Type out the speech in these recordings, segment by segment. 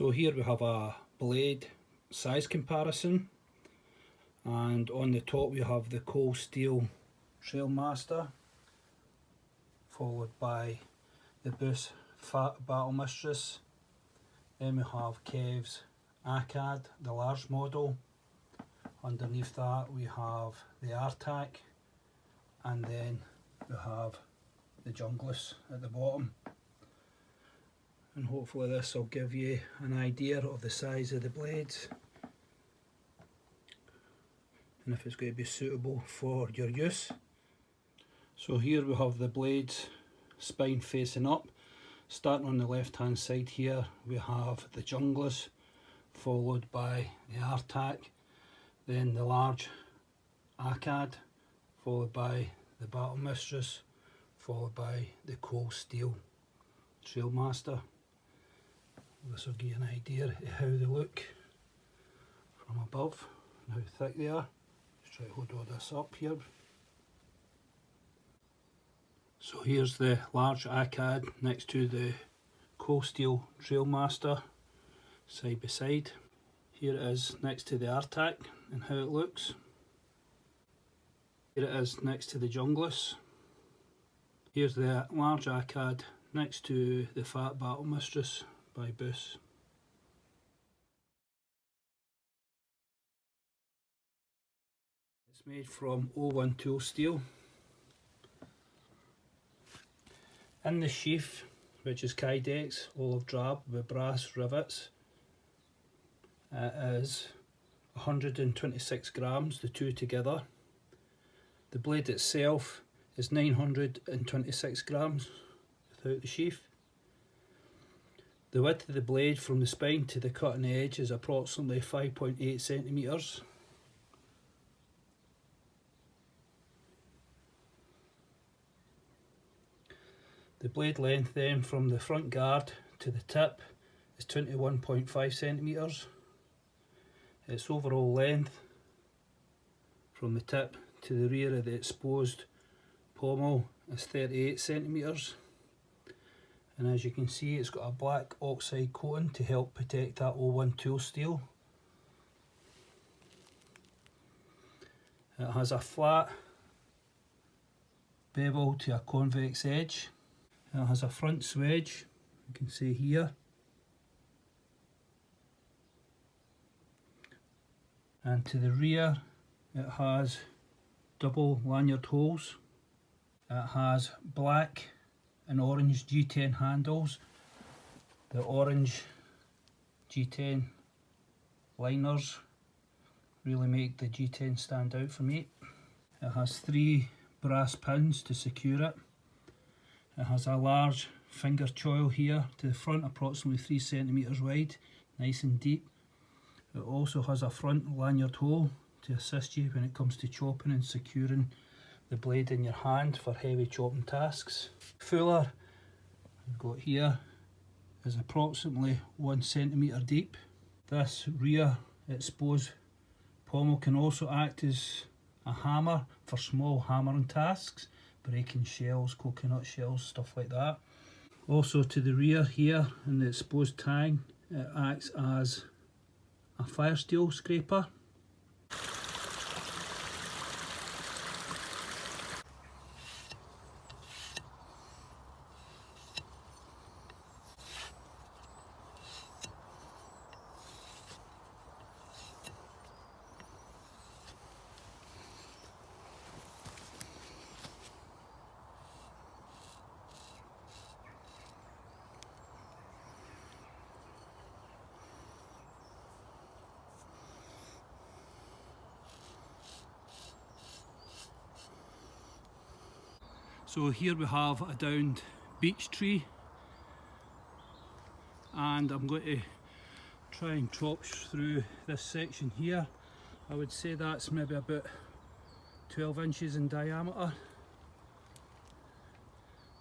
So here we have a blade size comparison, and on the top we have the Cold Steel Trailmaster, followed by the Boss Fat Battle Mistress. Then we have Kev's Akkad, the large model. Underneath that we have the Artac, and then we have the Jungless at the bottom. And hopefully this will give you an idea of the size of the blades and if it's going to be suitable for your use. So here we have the blades spine facing up. Starting on the left hand side here we have the Jungless, followed by the Artac, then the large Akkad, followed by the Battle Mistress, followed by the Cold Steel Trailmaster. This will give you an idea of how they look from above and how thick they are. Just try to hold all this up here. So here's the large Akkad next to the Cold Steel Trailmaster, side by side. Here it is next to the Artac and how it looks. Here it is next to the Jungless. Here's the large Akkad next to the Fat Battle Mistress by Boss. It's made from 01 tool steel. In the sheath, which is Kydex olive drab with brass rivets, it is 126 grams, the two together. The blade itself is 926 grams without the sheath. The width of the blade from the spine to the cutting edge is approximately 5.8 centimetres. The blade length then from the front guard to the tip is 21.5 centimetres. Its overall length from the tip to the rear of the exposed pommel is 38 centimetres. And as you can see, it's got a black oxide coating to help protect that 01 tool steel. It has a flat bevel to a convex edge. It has a front swedge, you can see here. And to the rear it has double lanyard holes. It has black and orange G10 handles. The orange G10 liners really make the G10 stand out for me. It has 3 brass pins to secure it. It has a large finger choil here to the front, approximately 3 centimetres wide, nice and deep. It also has a front lanyard hole to assist you when it comes to chopping and securing the blade in your hand for heavy chopping tasks. Fuller we've got here is approximately 1 centimetre deep. This rear exposed pommel can also act as a hammer for small hammering tasks, breaking shells, coconut shells, stuff like that. Also to the rear here in the exposed tang, it acts as a fire steel scraper. So here we have a downed beech tree, and I'm going to try and chop through this section here. I would say that's maybe about 12 inches in diameter.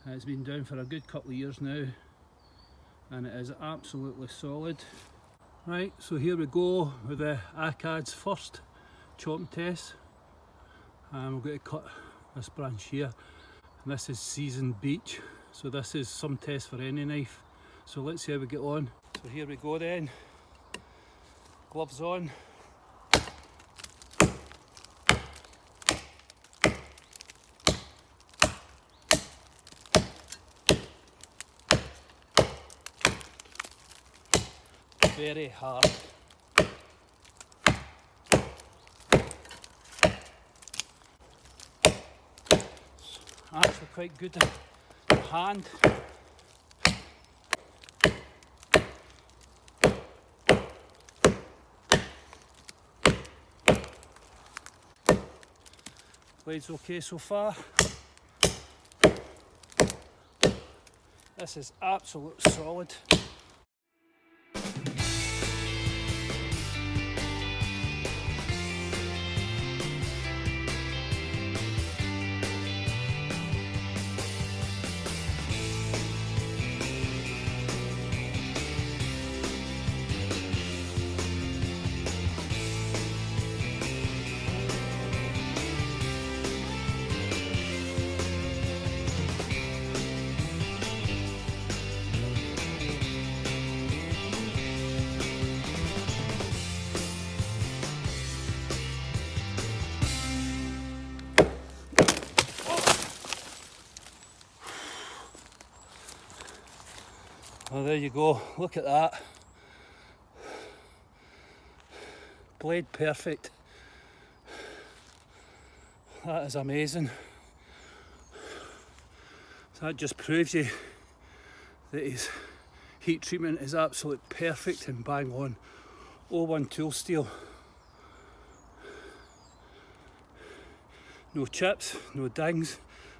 It's been down for a good couple of years now and it is absolutely solid. Right, so here we go with the Akkad's first chopping test, and we're going to cut this branch here. And this is seasoned beech, so this is some test for any knife. So let's see how we get on. So here we go then, gloves on. Very hard. Actually quite good in hand. Blade's okay so far. This is absolute solid. Well, there you go, look at that. Blade perfect. That is amazing. So that just proves you that his heat treatment is absolutely perfect and bang on. 01 tool steel. No chips, no dings,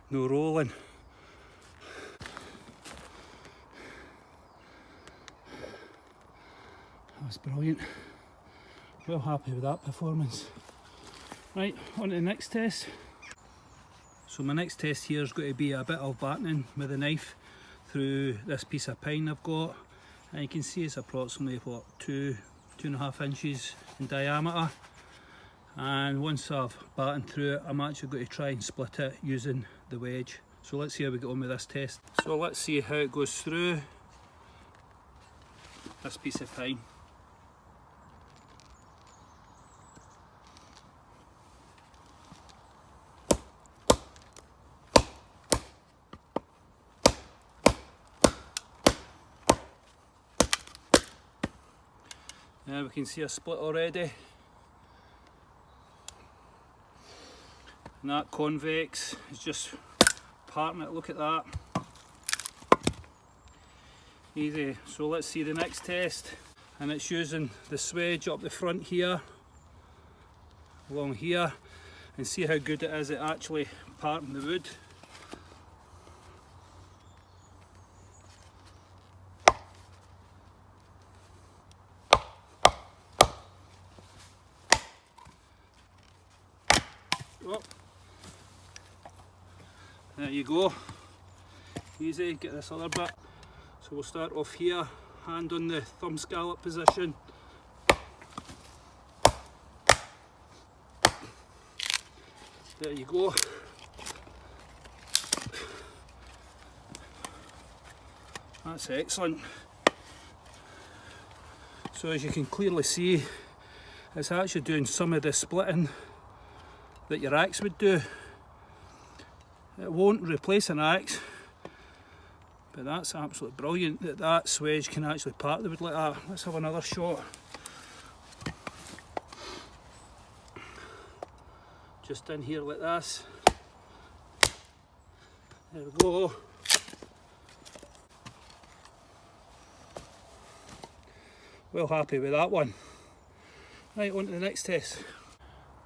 no rolling. That's brilliant. Well happy with that performance. Right, on to the next test. So my next test here is going to be a bit of battening with a knife through this piece of pine I've got. And you can see it's approximately what, 2.5 inches in diameter. And once I've battened through it, I'm actually going to try and split it using the wedge. So let's see how we get on with this test. So let's see how it goes through this piece of pine. Now we can see a split already. And that convex is just parting it, look at that. Easy. So let's see the next test. And it's using the swedge up the front here, along here, and see how good it is at actually parting the wood. Oh. There you go, easy. Get this other bit. So we'll start off here, hand on the thumb scallop position. There you go. That's excellent. So as you can clearly see, it's actually doing some of the splitting that your axe would do. It won't replace an axe, but that's absolutely brilliant that that swedge can actually part the wood like that. Let's have another shot. Just in here like this. There we go. Well happy with that one. Right, on to the next test.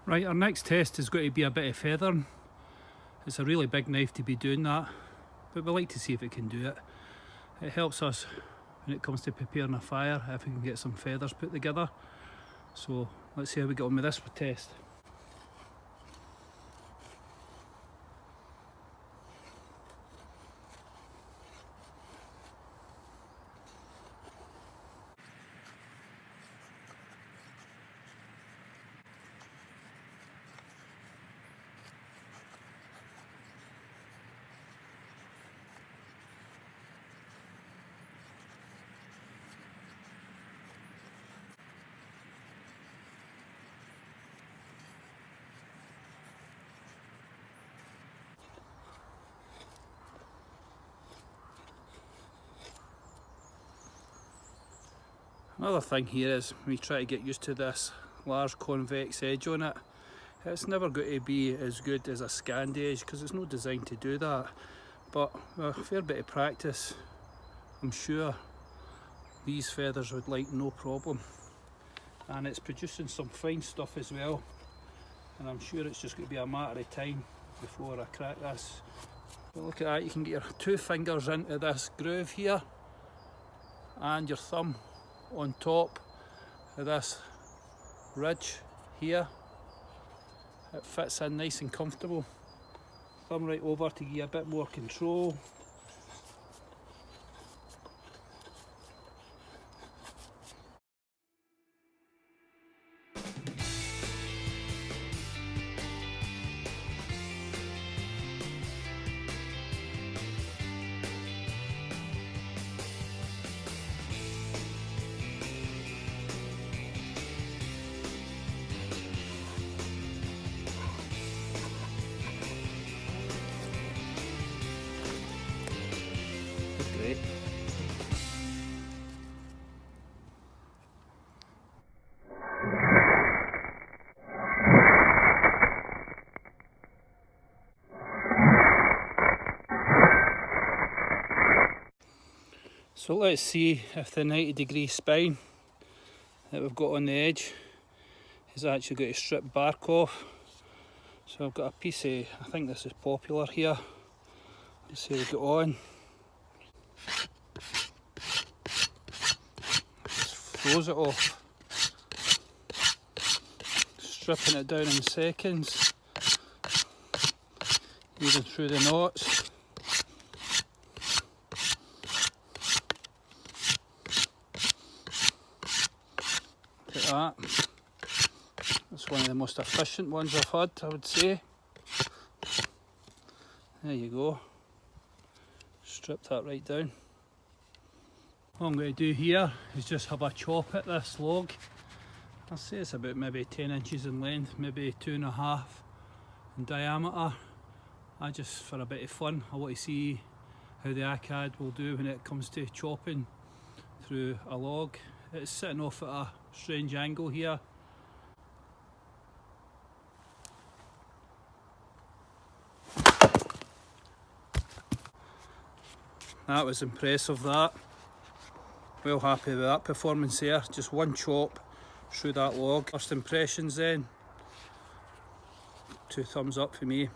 Right, our next test is going to be a bit of feathering. It's a really big knife to be doing that, but we like to see if it can do it. It helps us when it comes to preparing a fire if we can get some feathers put together. So let's see how we get on with this test. Another thing here is we try to get used to this large convex edge on it. It's never going to be as good as a scanned edge because it's not designed to do that, but with a fair bit of practice I'm sure these feathers would like no problem. And it's producing some fine stuff as well, and I'm sure it's just going to be a matter of time before I crack this. But look at that, you can get your 2 fingers into this groove here and your thumb on top of this ridge here. It fits in nice and comfortable. Thumb right over to give you a bit more control. Great. So let's see if the 90-degree spine that we've got on the edge is actually going to strip bark off. So I've got a piece of, I think this is popular here. Let's see how we get on. Just froze it off. Stripping it down in seconds. Even through the knots. Look at that. That's one of the most efficient ones I've had, I would say. There you go. Strip that right down. What I'm going to do here is just have a chop at this log. I'll say it's about maybe 10 inches in length, maybe 2.5 in diameter. I just, for a bit of fun, I want to see how the Akkad will do when it comes to chopping through a log. It's sitting off at a strange angle here. That was impressive, that. Well happy with that performance there. Just one chop through that log. First impressions then. 2 thumbs up for me.